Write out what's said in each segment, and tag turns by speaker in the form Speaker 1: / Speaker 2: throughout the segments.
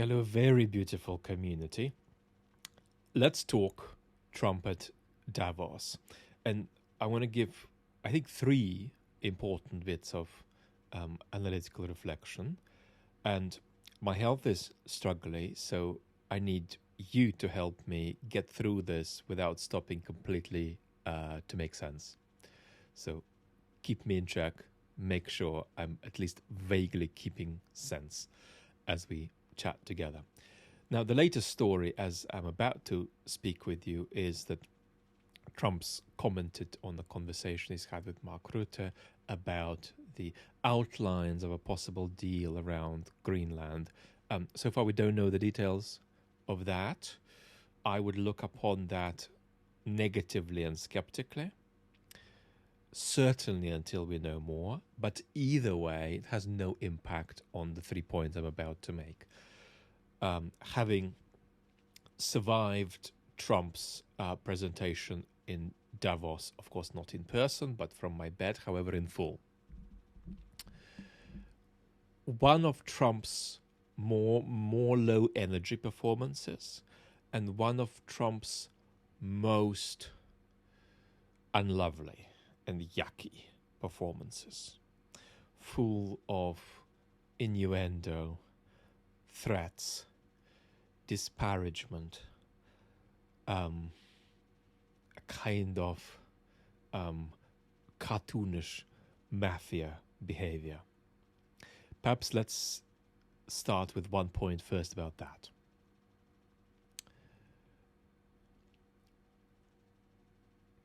Speaker 1: Hello, very beautiful community. Let's talk Trump at Davos. And I want to give, I think, three important bits of analytical reflection. And my health is struggling, so I need you to help me get through this without stopping completely to make sense. So keep me in check, make sure I'm at least vaguely keeping sense as we chat together. Now, the latest story, as I'm about to speak with you, is that Trump's commented on the conversation he's had with Mark Rutte about the outlines of a possible deal around Greenland. So far, we don't know the details of that. I would look upon that negatively and skeptically, certainly until we know more. But either way, it has no impact on the 3 points I'm about to make. Having survived Trump's presentation in Davos, of course not in person, but from my bed, however in full. One of Trump's more low energy performances, and one of Trump's most unlovely and yucky performances, full of innuendo, threats, disparagement, a kind of cartoonish mafia behavior. Perhaps let's start with 1 point first about that.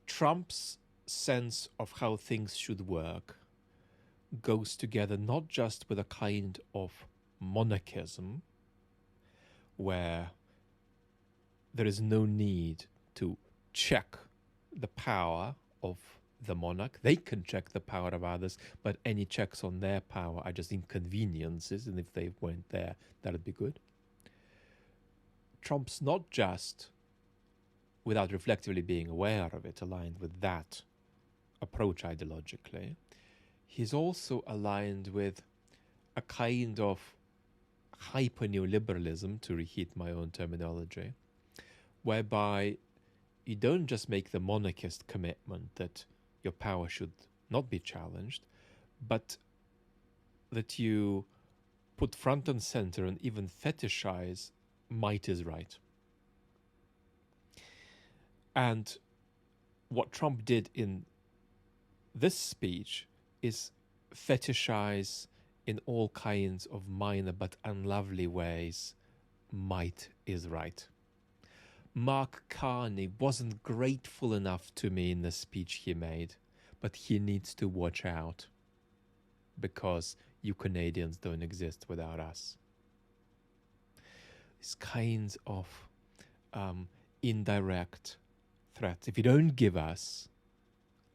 Speaker 1: Trump's sense of how things should work goes together not just with a kind of monarchism, where there is no need to check the power of the monarch. They can check the power of others, but any checks on their power are just inconveniences, and if they weren't there, that would be good. Trump's not just, without reflectively being aware of it, aligned with that approach ideologically. He's also aligned with a kind of hyper-neoliberalism, to reheat my own terminology, whereby you don't just make the monarchist commitment that your power should not be challenged, but that you put front and center and even fetishize might is right. And what Trump did in this speech is fetishize in all kinds of minor but unlovely ways might is right. Mark Carney wasn't grateful enough to me in the speech he made, but he needs to watch out because you Canadians don't exist without us. These kinds of indirect threats. If you don't give us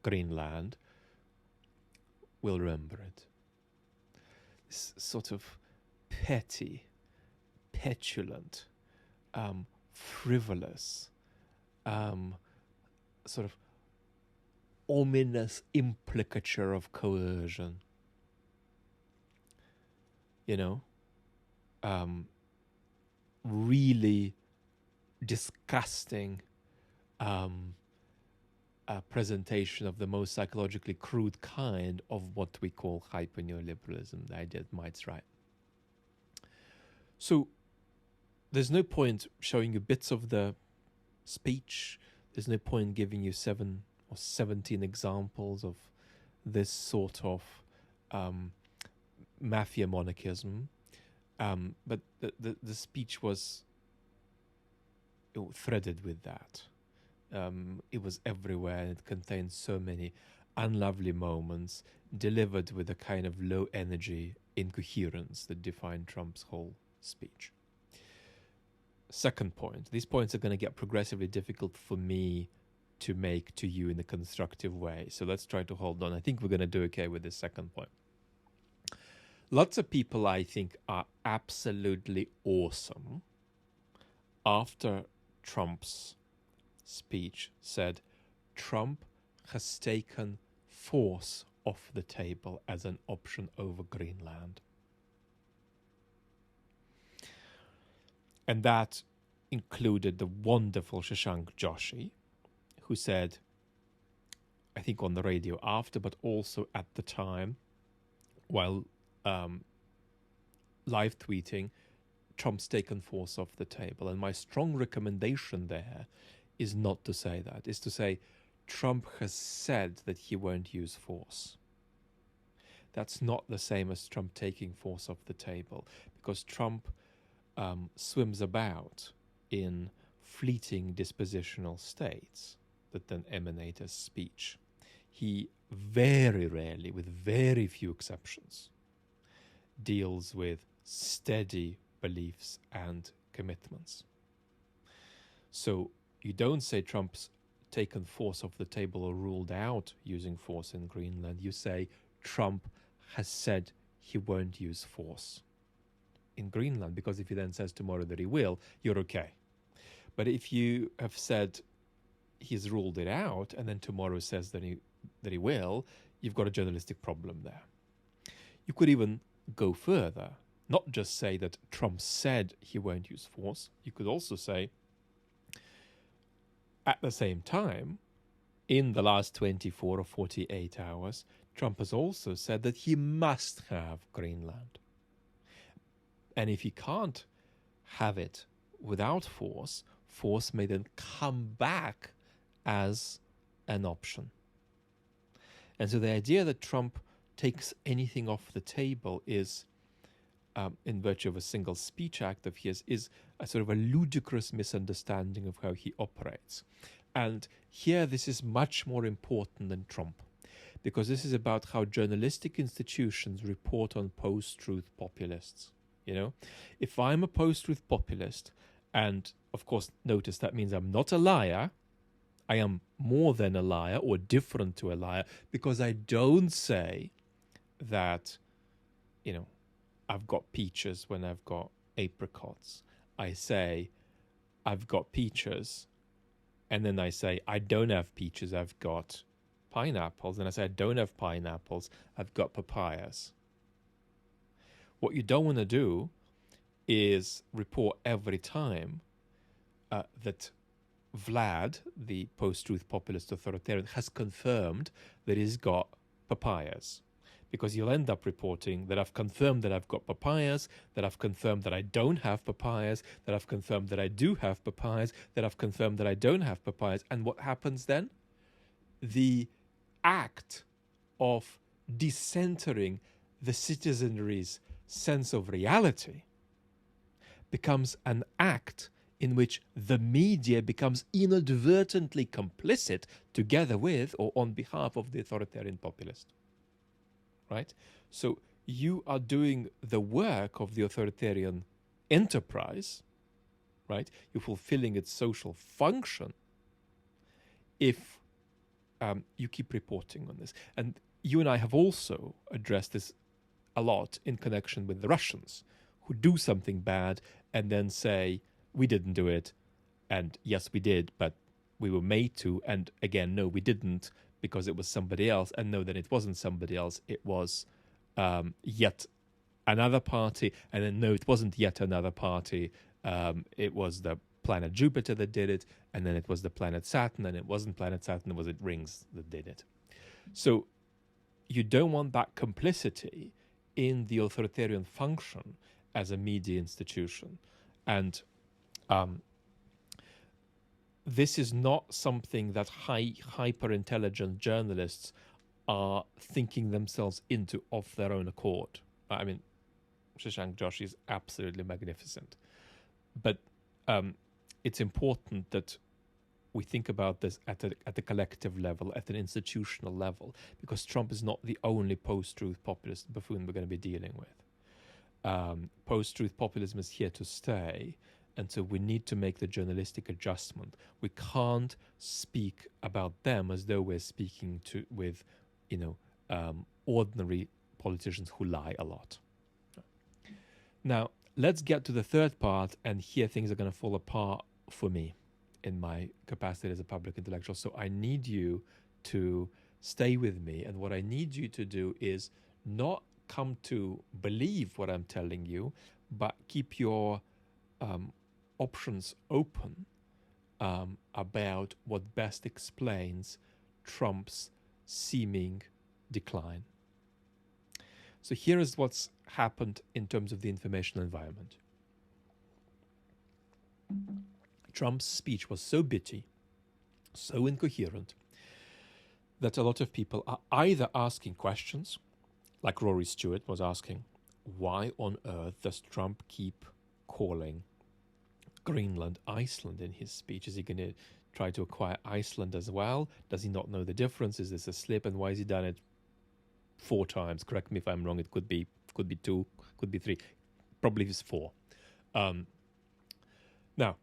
Speaker 1: Greenland, we'll remember it. This sort of petty, petulant, frivolous, sort of ominous implicature of coercion. You know, really disgusting presentation of the most psychologically crude kind of what we call hyper-neoliberalism, the idea that might's right. So there's no point showing you bits of the speech. There's no point giving you 7 or 17 examples of this sort of mafia monarchism. But the speech was threaded with that. It was everywhere, and it contained so many unlovely moments delivered with a kind of low energy incoherence that defined Trump's whole speech. Second point, these points are going to get progressively difficult for me to make to you in a constructive way. So let's try to hold on. I think we're going to do okay with this second point. Lots of people, I think, are absolutely awesome after Trump's speech said Trump has taken force off the table as an option over Greenland. And that included the wonderful Shashank Joshi, who said, I think on the radio after, but also at the time, while live tweeting, Trump's taken force off the table. And my strong recommendation there is not to say that, is to say Trump has said that he won't use force. That's not the same as Trump taking force off the table, because Trump swims about in fleeting dispositional states that then emanate as speech. He very rarely, with very few exceptions, deals with steady beliefs and commitments. So you don't say Trump's taken force off the table or ruled out using force in Greenland. You say Trump has said he won't use force in Greenland, because if he then says tomorrow that he will, you're okay. But if you have said he's ruled it out and then tomorrow says that he will, you've got a journalistic problem there. You could even go further, not just say that Trump said he won't use force. You could also say, at the same time, in the last 24 or 48 hours, Trump has also said that he must have Greenland. And if he can't have it without force, force may then come back as an option. And so the idea that Trump takes anything off the table is, in virtue of a single speech act of his, is a sort of a ludicrous misunderstanding of how he operates. And here this is much more important than Trump, because this is about how journalistic institutions report on post-truth populists. You know, if I'm a post-truth populist, and of course, notice that means I'm not a liar, I am more than a liar or different to a liar, because I don't say that, you know, I've got peaches when I've got apricots. I say I've got peaches, and then I say I don't have peaches, I've got pineapples, and I say I don't have pineapples, I've got papayas. What you don't want to do is report every time that Vlad, the post-truth populist authoritarian, has confirmed that he's got papayas. Because you'll end up reporting that I've confirmed that I've got papayas, that I've confirmed that I don't have papayas, that I've confirmed that I do have papayas, that I've confirmed that I don't have papayas. And what happens then? The act of decentering the citizenry's sense of reality becomes an act in which the media becomes inadvertently complicit together with or on behalf of the authoritarian populist. Right? So you are doing the work of the authoritarian enterprise, right? You're fulfilling its social function if you keep reporting on this. And you and I have also addressed this a lot in connection with the Russians, who do something bad and then say, we didn't do it, and yes, we did, but we were made to, and again, no, we didn't, because it was somebody else, and no, then it wasn't somebody else, it was yet another party, and then no, it wasn't yet another party, it was the planet Jupiter that did it, and then it was the planet Saturn, and it wasn't planet Saturn, it was rings that did it. So you don't want that complicity in the authoritarian function as a media institution. And this is not something that hyper-intelligent journalists are thinking themselves into of their own accord. I mean, Shashank Joshi is absolutely magnificent. But it's important that we think about this at a collective level, at an institutional level, because Trump is not the only post-truth populist buffoon we're going to be dealing with. Post-truth populism is here to stay, and so we need to make the journalistic adjustment. We can't speak about them as though we're speaking with ordinary politicians who lie a lot. Now, let's get to the third part, and here things are going to fall apart for me in my capacity as a public intellectual. So I need you to stay with me, and what I need you to do is not come to believe what I'm telling you, but keep your options open about what best explains Trump's seeming decline. So here is what's happened in terms of the information environment. Trump's speech was so bitty, so incoherent, that a lot of people are either asking questions, like Rory Stewart was asking, why on earth does Trump keep calling Greenland Iceland in his speech? Is he going to try to acquire Iceland as well? Does he not know the difference? Is this a slip? And why has he done it 4 times? Correct me if I'm wrong. It could be 2, could be 3. Probably it's 4. Now,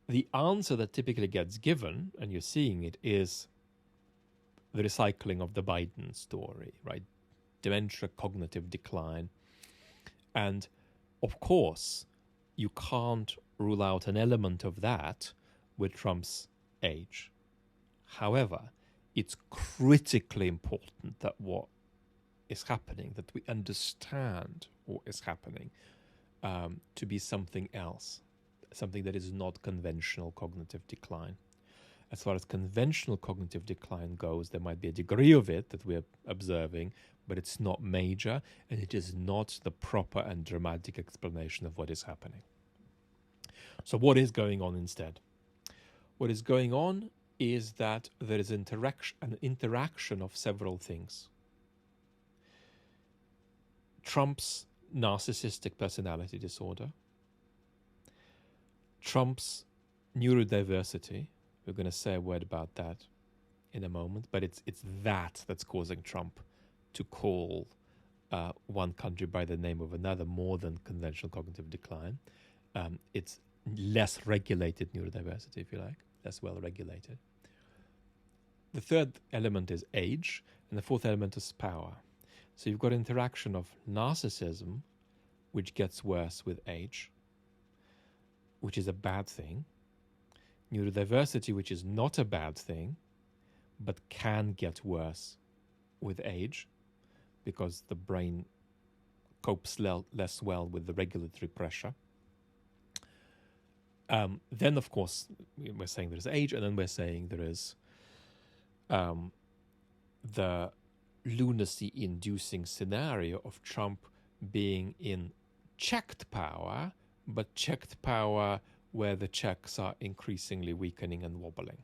Speaker 1: the answer that typically gets given, and you're seeing it, is the recycling of the Biden story, right? Dementia, cognitive decline. And of course, you can't rule out an element of that with Trump's age. However, it's critically important that what is happening, that we understand what is happening to be something else, something that is not conventional cognitive decline. As far as conventional cognitive decline goes, there might be a degree of it that we're observing, but it's not major, and it is not the proper and dramatic explanation of what is happening. So what is going on instead? What is going on is that there is an interaction of several things. Trump's narcissistic personality disorder, Trump's neurodiversity. We're going to say a word about that in a moment, but it's that's causing Trump to call one country by the name of another more than conventional cognitive decline. It's less regulated neurodiversity, if you like, less well regulated. The third element is age, and the fourth element is power. So you've got interaction of narcissism, which gets worse with age, which is a bad thing. Neurodiversity, which is not a bad thing, but can get worse with age because the brain copes less well with the regulatory pressure. Then, of course, we're saying there's age, and then we're saying there is the lunacy-inducing scenario of Trump being in checked power, but checked power where the checks are increasingly weakening and wobbling.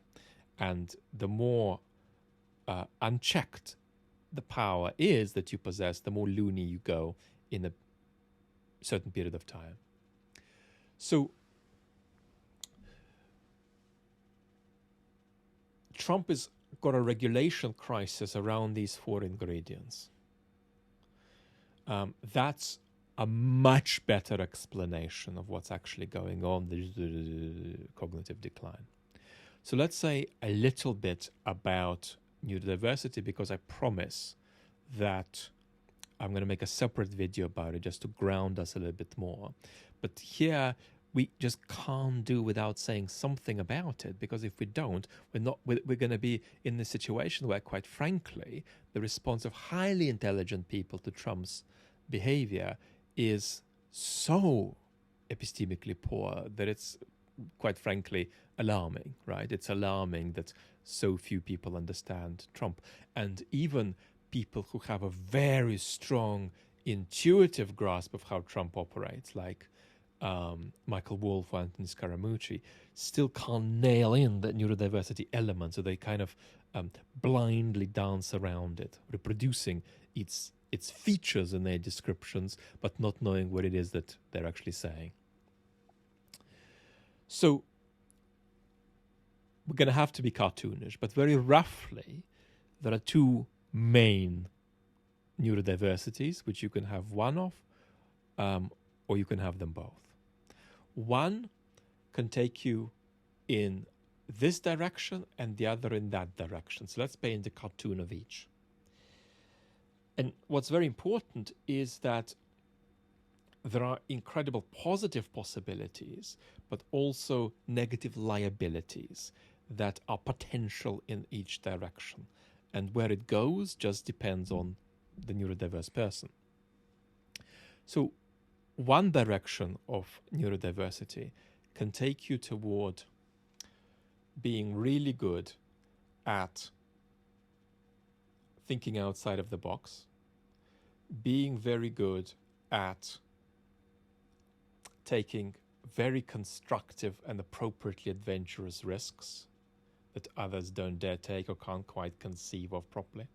Speaker 1: And the more unchecked the power is that you possess, the more loony you go in a certain period of time. So Trump has got a regulation crisis around these 4 ingredients. That's a much better explanation of what's actually going on, the cognitive decline. So let's say a little bit about neurodiversity, because I promise that I'm going to make a separate video about it just to ground us a little bit more. But here we just can't do without saying something about it, because if we don't, we're going to be in a situation where, quite frankly, the response of highly intelligent people to Trump's behavior is so epistemically poor that it's, quite frankly, alarming, right? It's alarming that so few people understand Trump. And even people who have a very strong intuitive grasp of how Trump operates, like Michael Wolff or Anthony Scaramucci, still can't nail in that neurodiversity element, so they kind of blindly dance around it, reproducing its features in their descriptions, but not knowing what it is that they're actually saying. So we're going to have to be cartoonish, but very roughly, there are 2 main neurodiversities, which you can have one of, or you can have them both. One can take you in this direction and the other in that direction. So let's paint a cartoon of each. And what's very important is that there are incredible positive possibilities, but also negative liabilities that are potential in each direction. And where it goes just depends on the neurodiverse person. So one direction of neurodiversity can take you toward being really good at thinking outside of the box, being very good at taking very constructive and appropriately adventurous risks that others don't dare take or can't quite conceive of properly.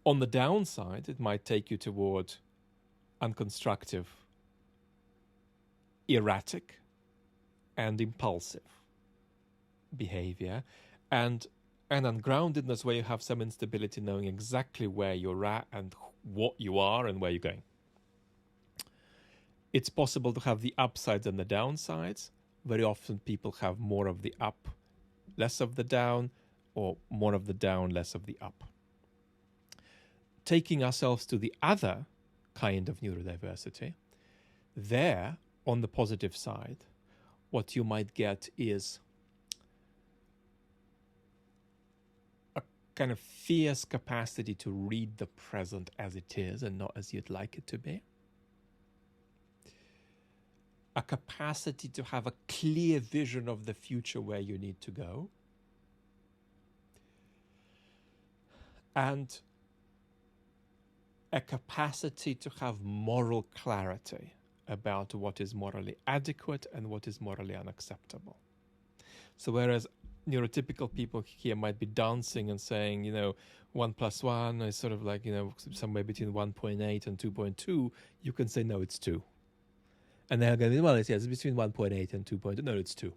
Speaker 1: On the downside, it might take you toward unconstructive, erratic, and impulsive behavior, and ungroundedness where you have some instability, knowing exactly where you're at and what you are and where you're going. It's possible to have the upsides and the downsides. Very often people have more of the up, less of the down, or more of the down, less of the up. Taking ourselves to the other kind of neurodiversity, there, on the positive side, what you might get is a kind of fierce capacity to read the present as it is and not as you'd like it to be. A capacity to have a clear vision of the future where you need to go. And a capacity to have moral clarity about what is morally adequate and what is morally unacceptable. So whereas neurotypical people here might be dancing and saying, 1 + 1 is sort of like, somewhere between 1.8 and 2.2, you can say, no, it's 2. And they're going to be, well, it's between 1.8 and 2.2. No, it's 2.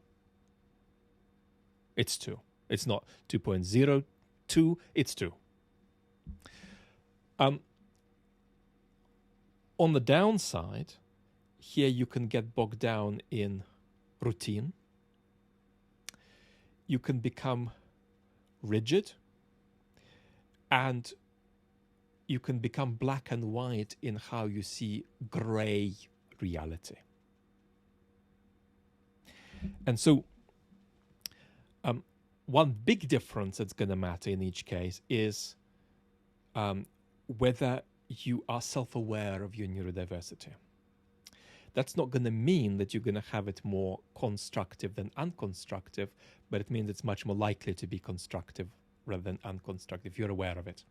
Speaker 1: It's 2. It's not 2.02, it's 2. On the downside, here you can get bogged down in routine. You can become rigid, and you can become black and white in how you see gray reality. And so one big difference that's going to matter in each case is whether you are self-aware of your neurodiversity. That's not going to mean that you're going to have it more constructive than unconstructive, but it means it's much more likely to be constructive rather than unconstructive if you're aware of it.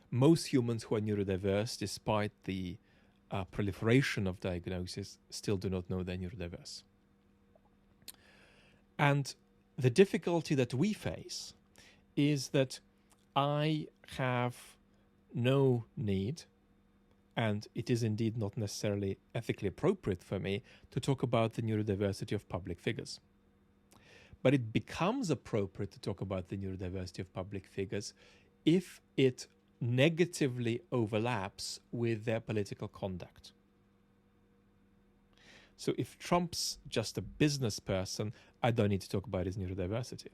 Speaker 1: Most humans who are neurodiverse, despite the proliferation of diagnosis, still do not know they're neurodiverse. And the difficulty that we face is that I have no need, and it is indeed not necessarily ethically appropriate for me to talk about the neurodiversity of public figures. But it becomes appropriate to talk about the neurodiversity of public figures if it negatively overlaps with their political conduct. So if Trump's just a business person, I don't need to talk about his neurodiversity.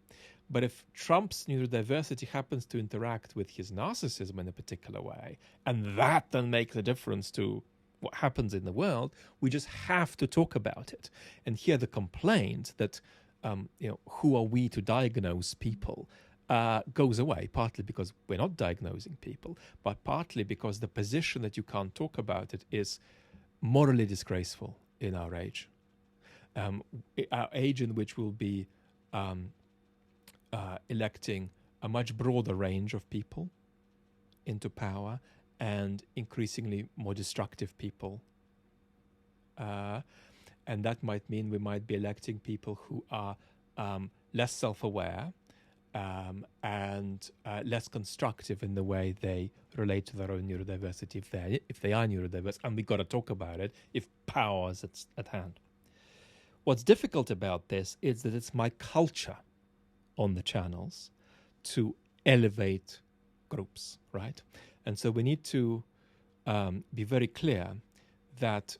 Speaker 1: But if Trump's neurodiversity happens to interact with his narcissism in a particular way, and that then makes a difference to what happens in the world, we just have to talk about it. And here the complaint that, who are we to diagnose people, goes away, partly because we're not diagnosing people, but partly because the position that you can't talk about it is morally disgraceful in our age. Our age in which we'll be electing a much broader range of people into power and increasingly more destructive people. And that might mean we might be electing people who are less self-aware and less constructive in the way they relate to their own neurodiversity if they are neurodiverse, and we've got to talk about it if power is at hand. What's difficult about this is that it's my culture on the channels to elevate groups, right? And so we need to be very clear that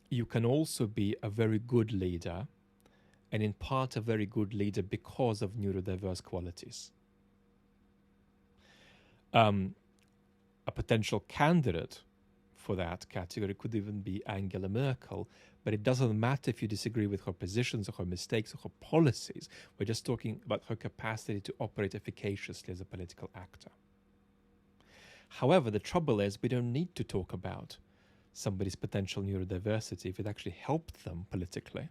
Speaker 1: you can also be a very good leader, and in part a very good leader because of neurodiverse qualities. A potential candidate for that category could even be Angela Merkel, but it doesn't matter if you disagree with her positions or her mistakes or her policies. We're just talking about her capacity to operate efficaciously as a political actor. However, the trouble is we don't need to talk about somebody's potential neurodiversity if it actually helped them politically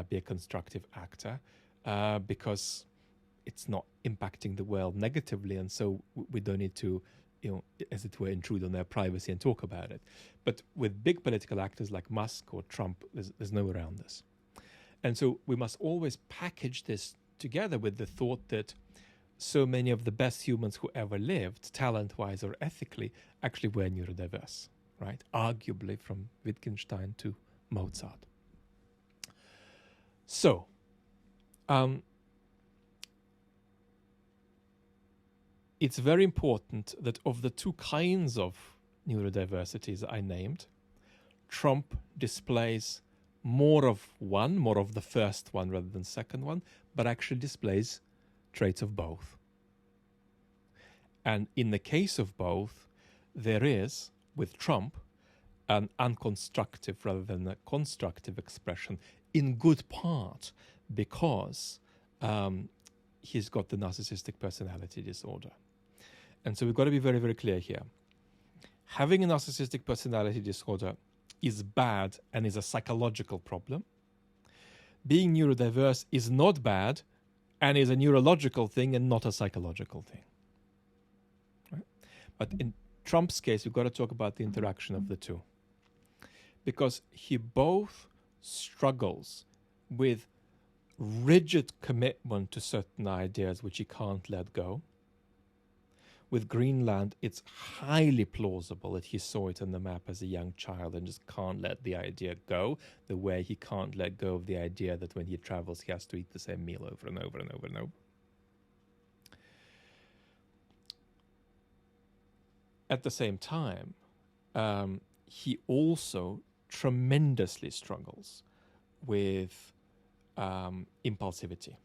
Speaker 1: be a constructive actor, because it's not impacting the world negatively, and so we don't need to, as it were, intrude on their privacy and talk about it. But with big political actors like Musk or Trump, there's no way around this. And so we must always package this together with the thought that so many of the best humans who ever lived, talent-wise or ethically, actually were neurodiverse, right? Arguably from Wittgenstein to Mozart. So, it's very important that of the two kinds of neurodiversities I named, Trump displays more of the first one rather than second one, but actually displays traits of both. And in the case of both, there is, with Trump, an unconstructive rather than a constructive expression, in good part because he's got the narcissistic personality disorder. And so we've got to be very, very clear here. Having a narcissistic personality disorder is bad and is a psychological problem. Being neurodiverse is not bad and is a neurological thing and not a psychological thing. Right? But in Trump's case, we've got to talk about the interaction of the two. Because he both struggles with rigid commitment to certain ideas which he can't let go. With Greenland, it's highly plausible that he saw it on the map as a young child and just can't let the idea go, the way he can't let go of the idea that when he travels, he has to eat the same meal over and over and over and over. At the same time, he also tremendously struggles with impulsivity.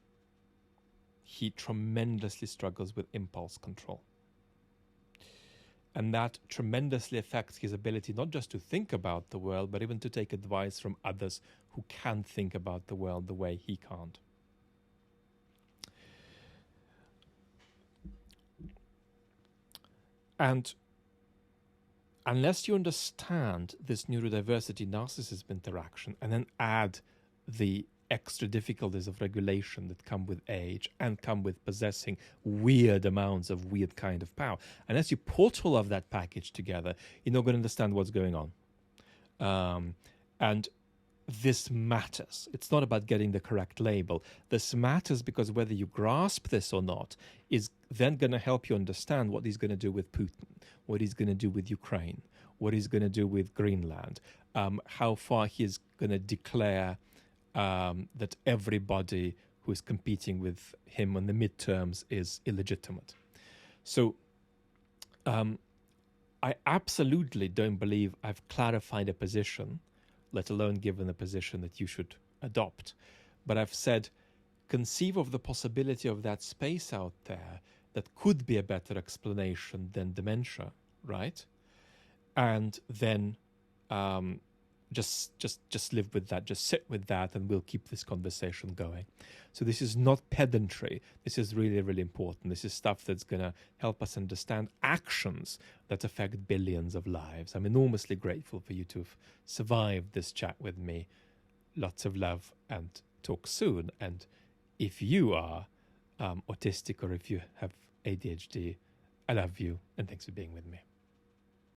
Speaker 1: He tremendously struggles with impulse control. And that tremendously affects his ability not just to think about the world, but even to take advice from others who can think about the world the way he can't. And unless you understand this neurodiversity narcissism interaction and then add the extra difficulties of regulation that come with age and come with possessing weird amounts of weird kind of power, unless you put all of that package together, you're not going to understand what's going on. And this matters. It's not about getting the correct label. This matters because whether you grasp this or not is then going to help you understand what he's going to do with Putin, what he's going to do with Ukraine, what he's going to do with Greenland, how far he's going to declare that everybody who is competing with him on the midterms is illegitimate. So I absolutely don't believe I've clarified a position, let alone given a position that you should adopt. But I've said, conceive of the possibility of that space out there that could be a better explanation than dementia, right? And then just live with that, just sit with that, and we'll keep this conversation going. So this is not pedantry. This is really, really important. This is stuff that's going to help us understand actions that affect billions of lives. I'm enormously grateful for you to have survived this chat with me. Lots of love and talk soon. And if you are autistic or if you have ADHD, I love you and thanks for being with me.